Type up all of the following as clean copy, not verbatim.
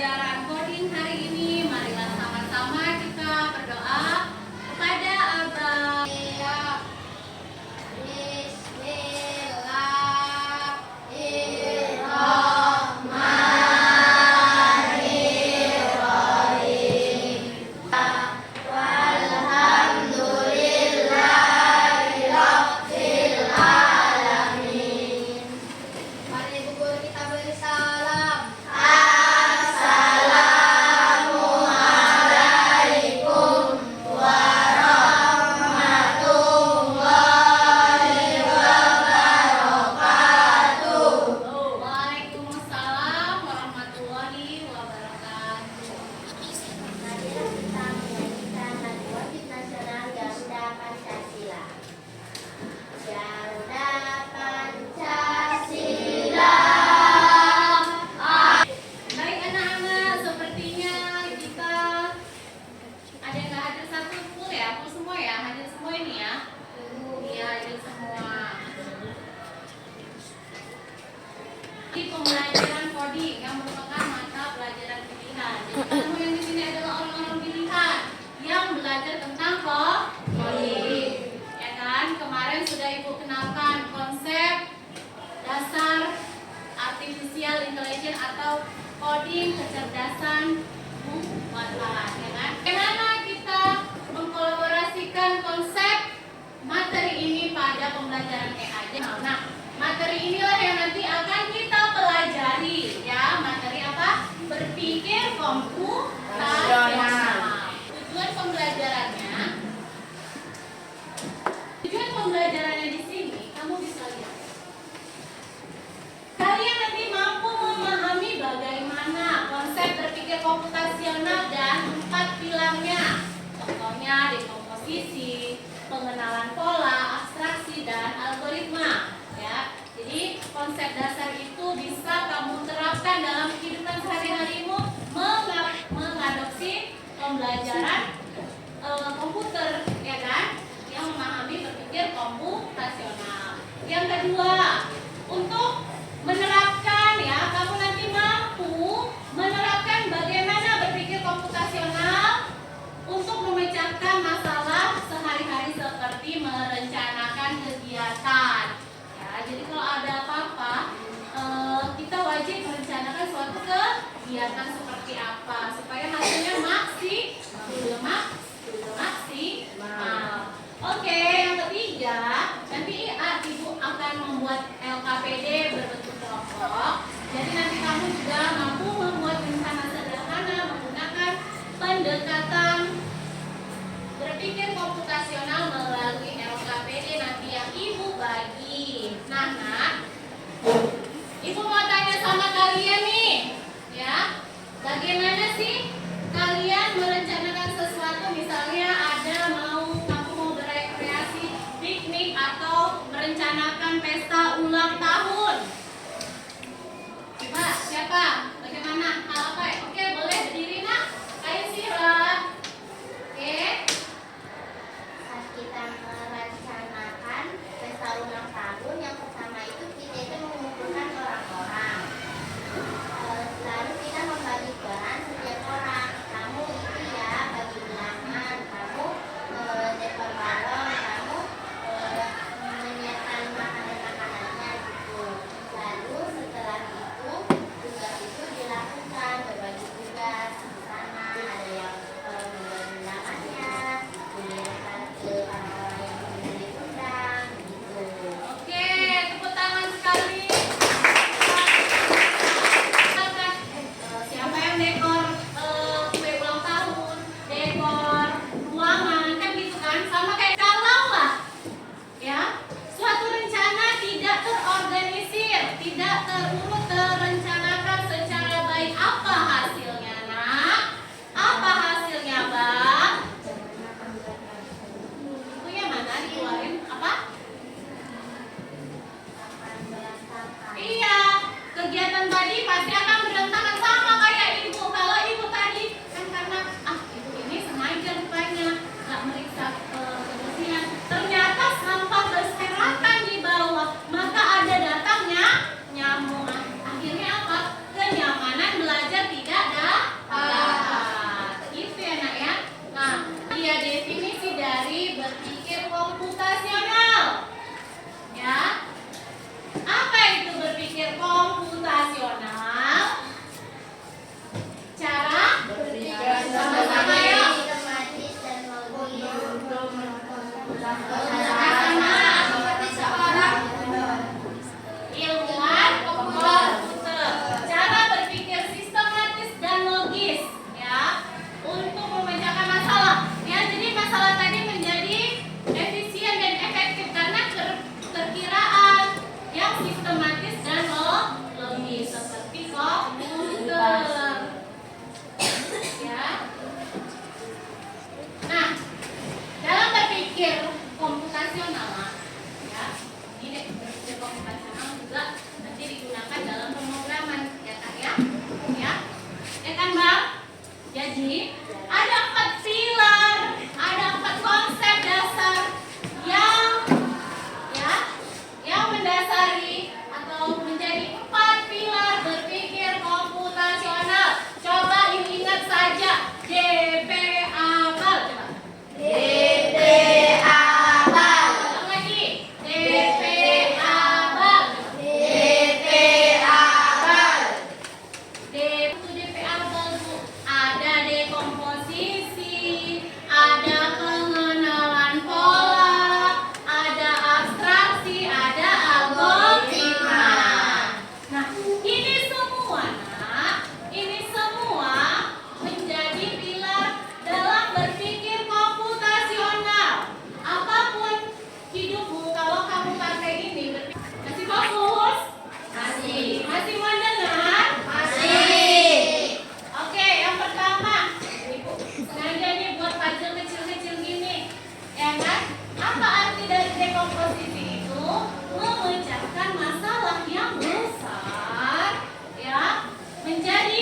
pembelajaran coding hari ini. Marilah sama-sama kita berdoa kepada Allah. Di pembelajaran coding yang merupakan mata pelajaran pilihan. Jadi kamu yang di sini adalah orang-orang pilihan yang belajar tentang coding. Ya kan? Kemarin sudah Ibu kenalkan konsep dasar artificial intelligence atau coding kecerdasan buatan, ya kan? Bagaimana kita mengkolaborasikan konsep materi ini pada pembelajaran AI? Nah, materi inilah yang nanti akan kita pelajari, ya. Materi apa? Berpikir komputasional. Tujuan pembelajarannya di sini, kamu bisa lihat. Kalian nanti mampu memahami bagaimana konsep berpikir komputasional dan 4 pilarnya. Contohnya dekomposisi, pengenalan pola, abstraksi, dan algoritma. Ya, jadi konsep dasar itu bisa kamu terapkan dalam kehidupan sehari-harimu mengadopsi pembelajaran komputer, ya kan? Yang memahami berpikir komputasional. Yang kedua, untuk menerapkan, ya, kamu nanti mampu menerapkan bagaimana berpikir komputasional untuk memecahkan masalah sehari-hari seperti merencanakan kegiatan. Jadi kalau ada apa-apa, kita wajib merencanakan suatu kegiatan seperti apa supaya hasilnya maksimal. Oke, yang ketiga, nanti Ibu akan membuat LKPD berbentuk kelompok. Jadi nanti kamu juga mampu membuat rencana sederhana menggunakan pendekatan berpikir komputasional melalui LKPD nanti yang Ibu bagi. Nah, Ibu mau tanya sama kalian nih, ya.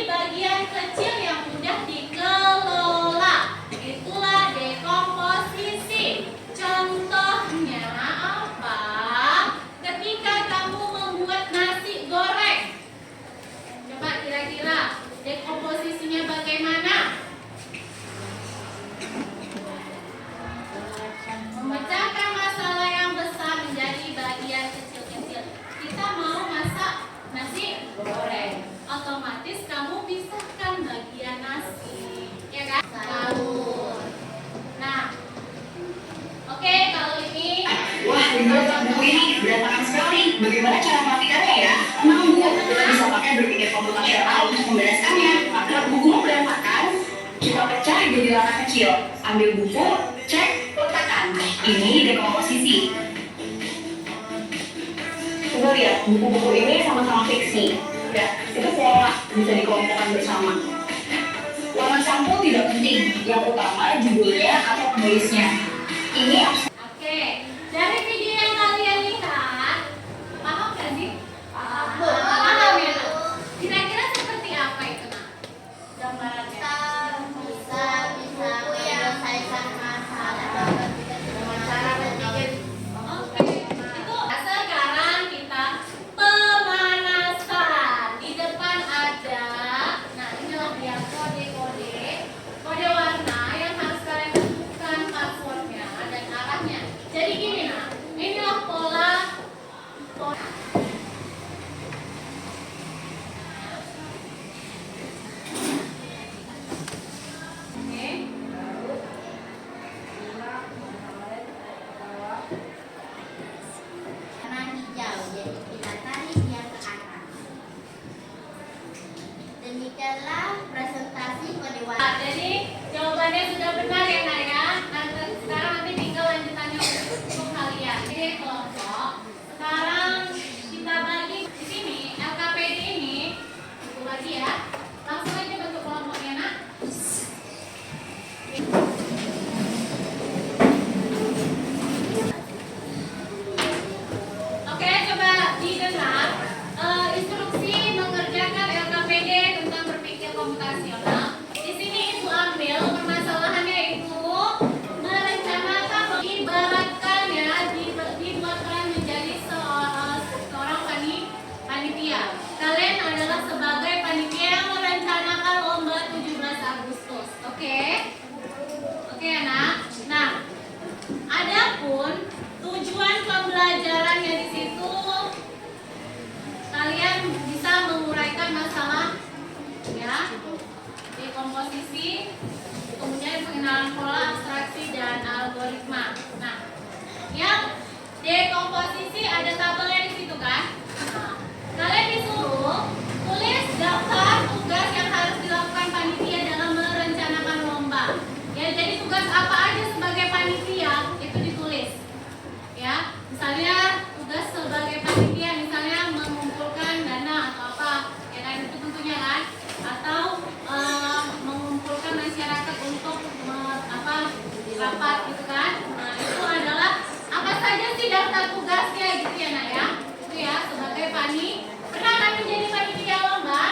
bagian kecil yang mudah dikelola. Itulah dekomposisi. Contohnya apa? Ketika kamu membuat nasi goreng. Coba kira-kira dekomposisinya bagaimana? Memecahkan masalah yang besar menjadi bagian kecil-kecil. Kita mau masak nasi goreng, otomatis kamu pisahkan bagian nasi, ya kan? Sahur. Nah, oke, kalau ini Wah, buku ini berantakan sekali. Bagaimana cara merapikannya ya? Memang Bu, kita bisa pakai berpikir komputasional untuk membereskannya. Maka bukumu berantakan, kita pecah jadi langkah kecil. Ambil buku, cek, letakkan. Ini dekomposisi. Coba lihat, buku-buku ini sama-sama fiksi. Ya, itu pola bisa dikelompokkan bersama. Warna sampul tidak penting, yang utama judulnya atau penulisnya. Ini oke, dari video yang kalian lihat, paham gak sih? Paham ya? Kira-kira seperti apa itu, Nak? Gambarannya? Oke, itu sekarang kita pemanasan. Di depan ada, nah inilah dia kode warna yang harus kalian tentukan passwordnya dan arahnya. Jadi gini, nah inilah pola. Oke. Warna hijau, jadi kita tarik dia ke atas. Demikianlah presentasi kode warna. Nah, jadi jawabannya sudah benar ya, Nak ya. Sekarang nanti tinggal lanjutannya untuk kalian. Oke, kelompok. Sekarang kita bagi di sini LKPD ini itu lagi ya. Langsung aja bentuk kelompoknya, Nak. Oke, coba didengar instruksi mengerjakan LKPD tentang berpikir komputasional. Di sini Ibu ambil permasalahannya itu merencanakan, ibaratkan ya, dibuatkan menjadi seorang panitia. Kalian adalah sebagai panitia yang merencanakan lomba 17 Agustus. Oke? Oke, Anak. Nah, adapun tujuan pembelajarannya di situ kalian bisa menguraikan masalah ya, dekomposisi, kemudian pengenalan pola, abstraksi dan algoritma. Nah, yang dekomposisi ada tabelnya di situ kan? Nah, kalian disuruh tulis daftar tugas yang harus dilakukan panitia dalam merencanakan lomba. Ya, jadi tugas apa aja sebagai panitia itu ditulis. Ya, misalnya tugas sebagai panitia misalnya mengumpulkan dana atau apa, ya kan, itu tentunya kan, atau mengumpulkan masyarakat untuk rapat gitu kan. Nah, itu adalah apa saja sih daftar tugasnya gitu ya, Nak ya. Itu ya sebagai pernah kan menjadi panitia lomba?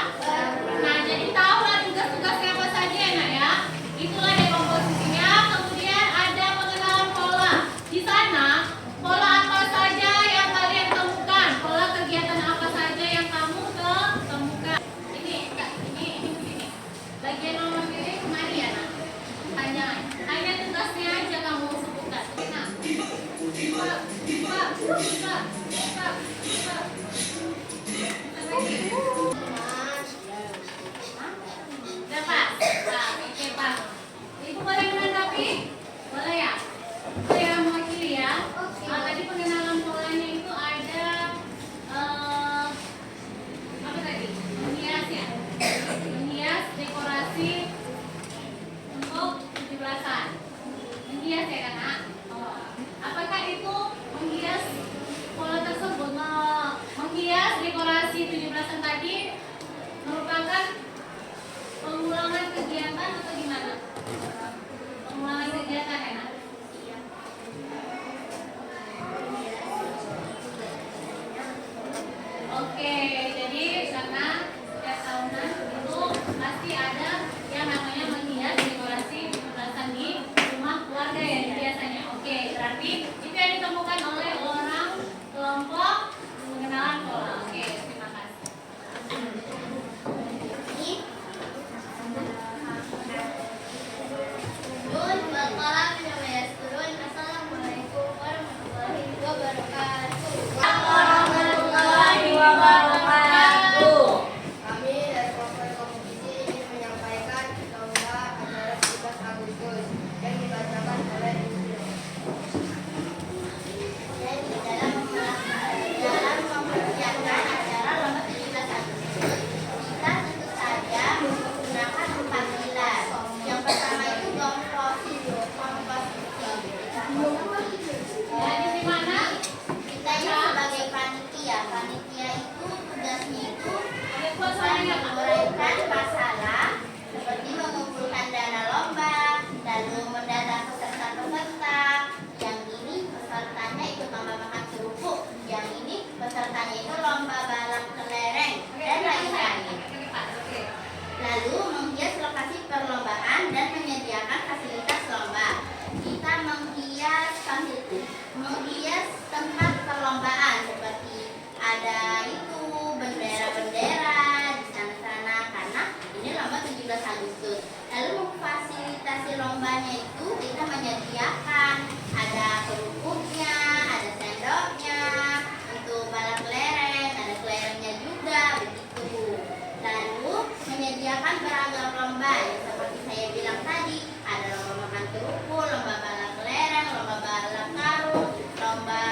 menyediakan beragam lomba yang seperti saya bilang tadi, ada lomba makan kerupuk, lomba balap kelereng, lomba balap karung, lomba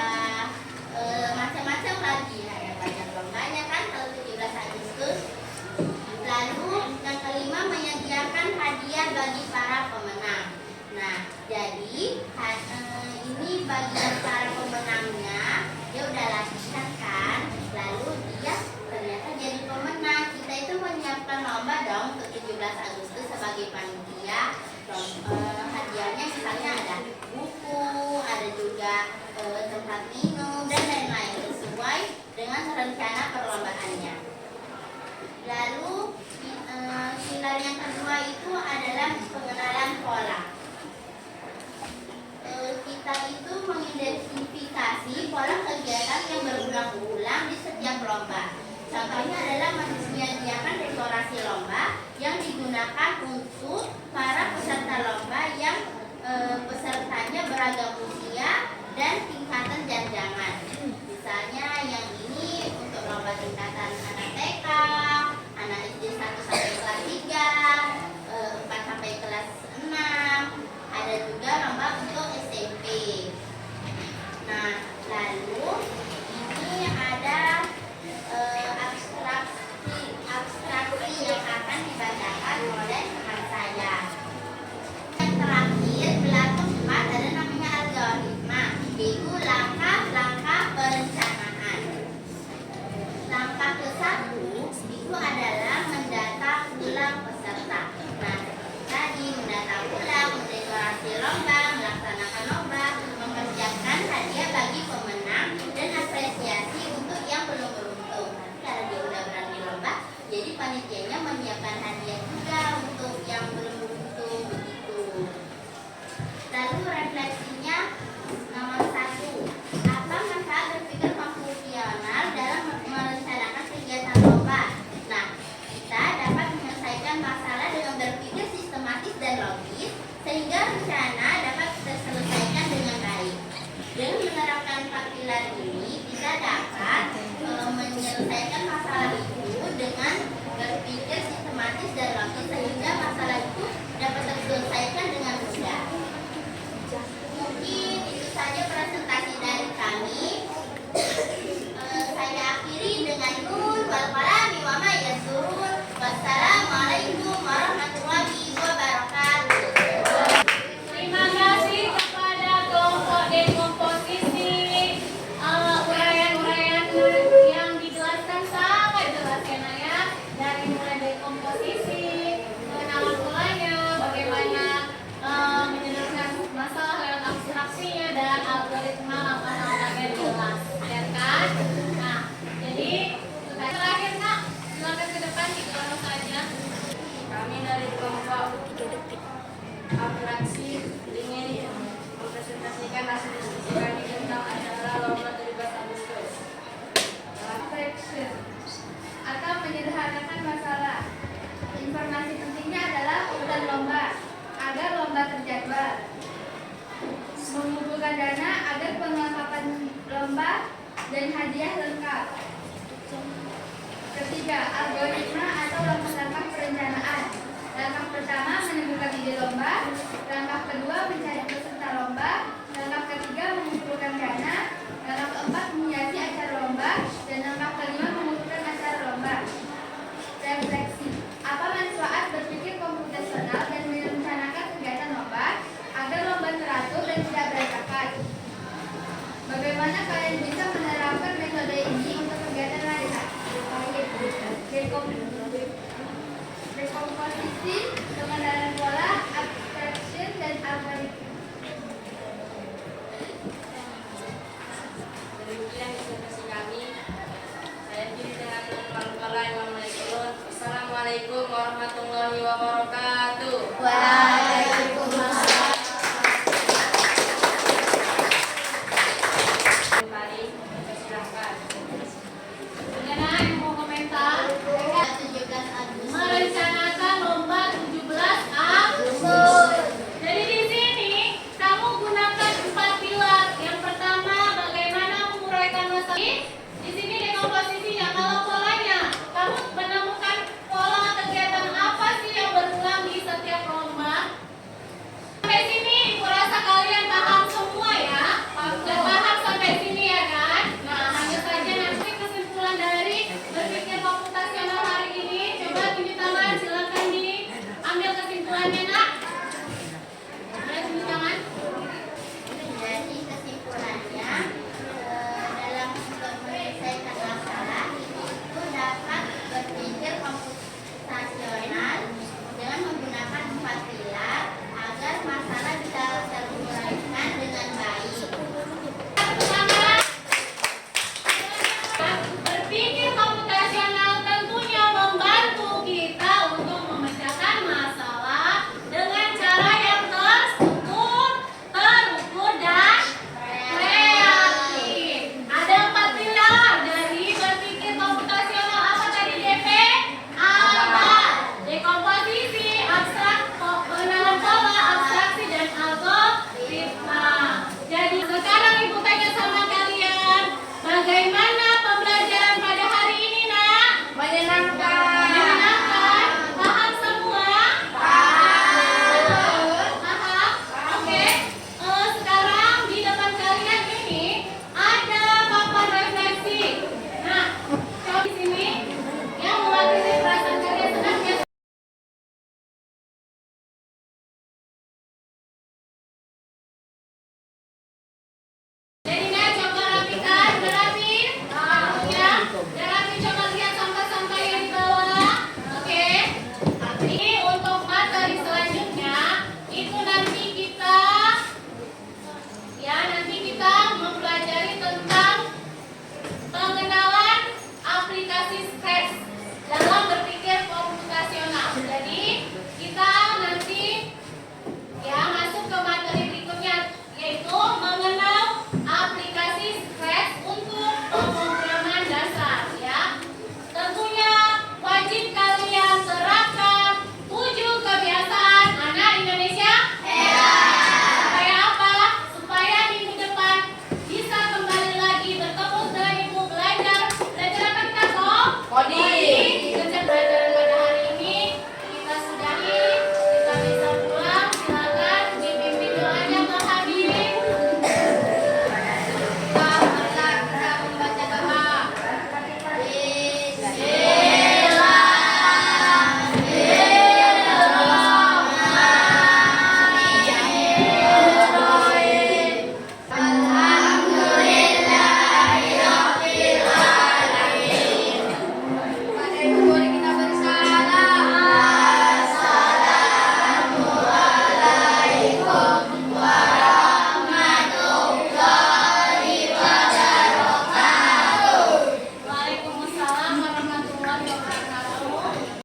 macam-macam lagi. Ada banyak lombanya kan kalau 17 Agustus. Lalu yang kelima, menyediakan hadiah bagi para pemenang. Nah, jadi ini bagian para pemenangnya, dia udah latihan kan, lalu dia ternyata jadi pemenang. Kita itu menyiapkan lomba dong untuk 17 Agustus sebagai panitia. Hadiahnya misalnya ada buku, ada juga tempat minum dan lain-lain sesuai dengan rencana perlombaannya. Lalu pilar yang kedua itu adalah pengenalan pola. Kita itu mengidentifikasi pola kegiatan yang berulang-ulang di setiap lomba. Contohnya adalah menyediakan dekorasi lomba yang digunakan untuk para peserta lomba yang pesertanya beragam usia dan tingkatan jenjang. Misalnya yang ini untuk lomba tingkatan anak TK, anak SD 1 sampai kelas 3, 4 sampai kelas 6. Ada juga lomba untuk SMP. Nah, lalu ini ada abstraksi yang akan dibacakan oleh teman saya. Yang terakhir, pilar keempat ada namanya algoritma, yaitu langkah-langkah perencanaan. Langkah ke-1 itu adalah mendata ulang peserta. Nah, tadi mendata ulang, mendekorasi lomba, melaksanakan lomba, mempersiapkan hadiah bagi pemenang, dan apresiasi untuk yang belum beruntung. Nanti kalau dia udah berani lomba, jadi panitianya menyiapkan hadiah juga untuk yang belum beruntung begitu. Lalu refleksinya nomor 1. Apa manfaat berpikir konfusional dalam merencanakan kegiatan lomba? Nah, kita dapat menyelesaikan masalah dengan berpikir sistematis dan logis, sehingga rencana dapat terselesaikan dengan baik. Dengan menerapkan 4 pilar ini, kita dapat menyelesaikan masalah itu dengan berpikir sistematis dan logis, sehingga masalah itu dapat terselesaikan dengan mudah. Mungkin itu saja presentasi dari kami. Saya akhiri dengan nun wal qalami wa ma yasturun. Wassalamualaikum warahmatullahi wabarakatuh. Terima kasih kepada kelompok dekomposisi. Uraian-uraian yang dijelaskan sangat jelas ya Nak ya. Dari mulai dekomposisi, pengenalan polanya, bagaimana menyederhanakan masalah lewat abstraksinya, dan algoritma langkah-langkahnya jelas, ya kan? Nah, jadi terakhir Kak, silakan ke depan dikelompok saja. Kami dari kelompok abstraksi ingin mempresentasikan hasil diskusi kami tentang acara lomba 17 Agustus. Abstraction atau menyederhanakan masalah. Informasi pentingnya adalah urutan lomba agar lomba terjadwal. Mengumpulkan dana agar perlengkapan lomba dan hadiah lengkap. Ketiga, algoritma atau langkah-langkah perencanaan. Langkah pertama, menentukan ide lomba. Langkah kedua, mencari peserta lomba. Langkah ketiga, mengumpulkan dana. Langkah keempat, menghiasi acara lomba. Dan langkah kelima, mengumpulkan acara lomba. Refleksi. Apa manfaat berpikir komputasional dan merencanakan kegiatan lomba agar lomba teratur dan tidak berantakan? Bagaimana kalian bisa menerapkan metode ini untuk kegiatan lain? Dekomposisi, pengenalan pola, abstraction, dan algoritma. Demikian presentasi kami. Saya kiri dengan Assalamualaikum warahmatullahi wabarakatuh.